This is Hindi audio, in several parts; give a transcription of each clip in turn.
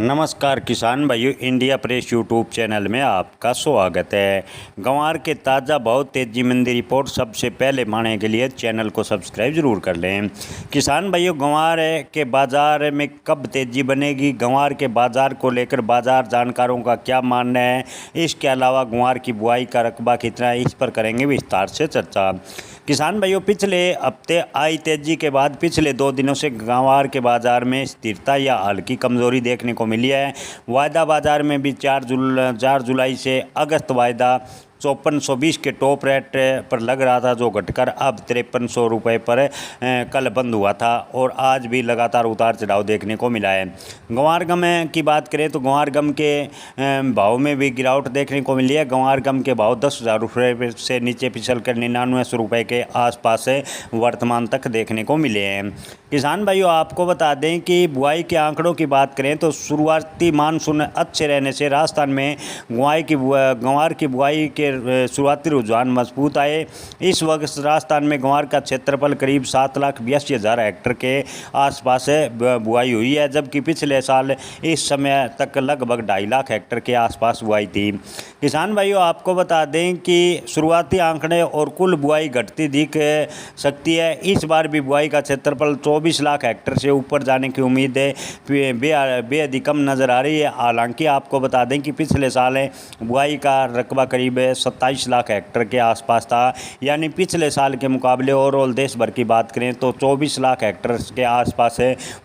नमस्कार किसान भाइयों, इंडिया प्रेस यूट्यूब चैनल में आपका स्वागत है। गंवार के ताज़ा भाव तेजी मंदी रिपोर्ट सबसे पहले पाने के लिए चैनल को सब्सक्राइब जरूर कर लें। किसान भाइयों, गंवार के बाज़ार में कब तेजी बनेगी, गंवार के बाज़ार को लेकर बाज़ार जानकारों का क्या मानना है, इसके अलावा गंवार की बुआई का रकबा कितना है, इस पर करेंगे विस्तार से चर्चा। किसान भाइयों, पिछले हफ्ते आई तेजी के बाद पिछले 2 दिनों से गंवार के बाज़ार में स्थिरता या हल्की कमज़ोरी देखने को मिली है। वायदा बाज़ार में भी 4 जुलाई से अगस्त वायदा 5420 के टॉप रेट पर लग रहा था, जो घटकर अब 5300 रुपये पर कल बंद हुआ था और आज भी लगातार उतार चढ़ाव देखने को मिला है। गंवार गम की बात करें तो गंवार गम के भाव में भी गिरावट देखने को मिली है। गंवार गम के भाव 10,000 रुपये से नीचे फिसल कर 9900 रुपये के आसपास वर्तमान तक देखने को मिले हैं। किसान भाइयों, आपको बता दें कि बुआई के आंकड़ों की बात करें तो शुरुआती मानसून अच्छे रहने से राजस्थान में गंवार की बुआई के शुरुआती रुझान मजबूत आए। इस वक्त राजस्थान में गंवार का क्षेत्रफल करीब 7,82,000 हेक्टेयर के आसपास बुआई हुई है, जबकि पिछले साल इस समय तक लगभग 2.5 लाख हेक्टेयर के आसपास बुआई थी। किसान भाइयों, आपको बता दें कि शुरुआती आंकड़े और कुल बुआई घटती दिख सकती है। इस बार भी बुआई का क्षेत्रफल 24 लाख हेक्टेयर से ऊपर जाने की उम्मीद बेहद ही कम नज़र आ रही है। हालांकि आपको बता दें कि पिछले साल बुआई का रकबा करीब 27 लाख हेक्टेयर के आसपास था, यानी पिछले साल के मुकाबले ओवरऑल देश भर की बात करें तो 24 लाख हेक्टेयर के आसपास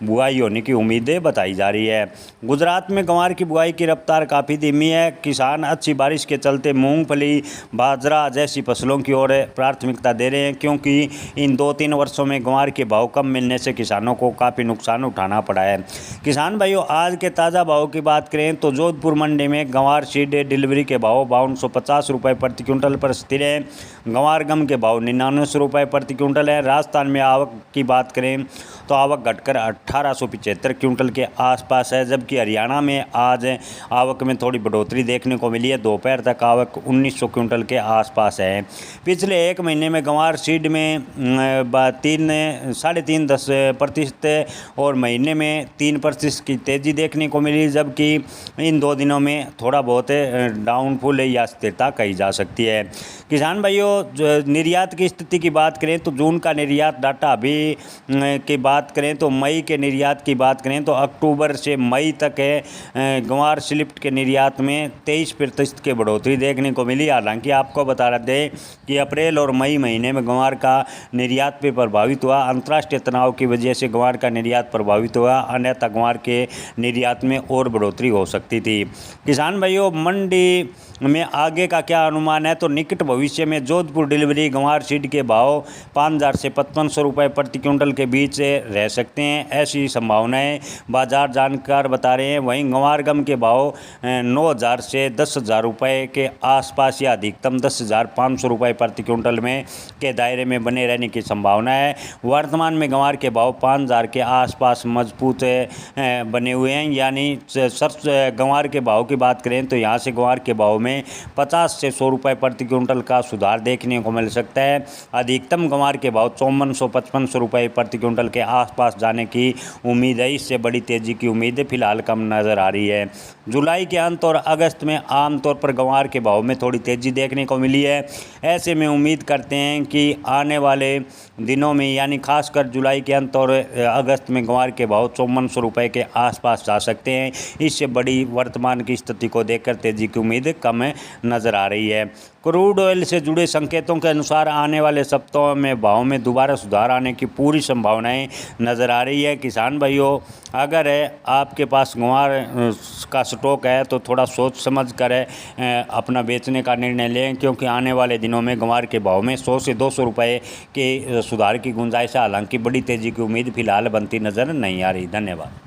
बुआई होने की उम्मीदें बताई जा रही है। गुजरात में गंवार की बुआई की रफ्तार काफ़ी धीमी है। किसान अच्छी बारिश के चलते मूंगफली, बाजरा जैसी फसलों की ओर प्राथमिकता दे रहे हैं, क्योंकि इन 2-3 वर्षों में गंवार के भाव कम मिलने से किसानों को काफ़ी नुकसान उठाना पड़ा है। किसान भाइयों, आज के ताज़ा भाव की बात करें तो जोधपुर मंडी में गंवार सीड डिलीवरी के भाव 5250 रुपये प्रति क्विंटल पर स्थिर है। गंवार गम के भाव 9900 रुपये प्रति क्विंटल है। राजस्थान में आवक की बात करें तो आवक घटकर 1875 क्विंटल के आसपास है, जबकि हरियाणा में आज आवक में थोड़ी बढ़ोतरी देखने को मिली है। दोपहर तक आवक 1900 क्विंटल के आसपास है। पिछले 1 महीने में गंवार सीड में 3.5% और महीने में 3% की तेज़ी देखने को मिली, जबकि इन 2 दिनों में थोड़ा बहुत डाउनफॉल या स्थिरता कही जा सकती है। किसान भाइयों, निर्यात की स्थिति की बात करें तो जून का निर्यात डाटा अभी की बात करें तो मई के निर्यात की बात करें तो अक्टूबर से मई तक गंवार स्लिप्ट के निर्यात में 23% की बढ़ोतरी देखने को मिली। हालांकि आपको बता रहे थे कि अप्रैल और मई महीने में गंवार का निर्यात पे प्रभावित हुआ। अंतर्राष्ट्रीय तनाव की वजह से गंवार का निर्यात प्रभावित हुआ, अन्यथा गंवार के निर्यात में और बढ़ोतरी हो सकती थी। किसान भाइयों, मंडी में आगे का क्या अनुमान है तो निकट भविष्य में जोधपुर डिलीवरी गंवार सीड के भाव 5000 से 5500 रुपये प्रति क्विंटल के बीच रह सकते हैं, ऐसी संभावनाएं बाजार जानकार बता रहे हैं। वहीं गंवार गम के भाव 9000 से 10,000 रुपये के आसपास या अधिकतम 10,500 रुपये प्रति क्विंटल में के दायरे में बने रहने की संभावना है। वर्तमान में गंवार के भाव 5000 के आसपास मजबूत बने हुए हैं, यानी गंवार के भाव की बात करें तो यहाँ से गंवार के भाव में 50 से 100 रुपये प्रति क्विंटल का सुधार देखने को मिल सकता है। अधिकतम गंवार के भाव 5400-5500 रुपये प्रति क्विंटल के आसपास जाने की उम्मीद है। इससे बड़ी तेजी की उम्मीद फिलहाल कम नज़र आ रही है। जुलाई के अंत और अगस्त में आमतौर पर गंवार के भाव में थोड़ी तेजी देखने को मिली है। ऐसे में उम्मीद करते हैं कि आने वाले दिनों में, यानी खासकर जुलाई के अंत और अगस्त में गंवार के भाव 5400 रुपये के आसपास जा सकते हैं। इससे बड़ी वर्तमान की स्थिति को देखकर तेजी की उम्मीद कम नज़र आ रही है। क्रूड ऑयल से जुड़े संकेतों के अनुसार आने वाले सप्ताहों में भाव में दोबारा सुधार आने की पूरी संभावनाएं नज़र आ रही है। किसान भाइयों, अगर आपके पास गंवार का स्टॉक है तो थोड़ा सोच समझ कर अपना बेचने का निर्णय लें, क्योंकि आने वाले दिनों में गंवार के भाव में 100 से 200 रुपये के सुधार की गुंजाइश है। हालांकि बड़ी तेज़ी की उम्मीद फिलहाल बनती नज़र नहीं आ रही। धन्यवाद।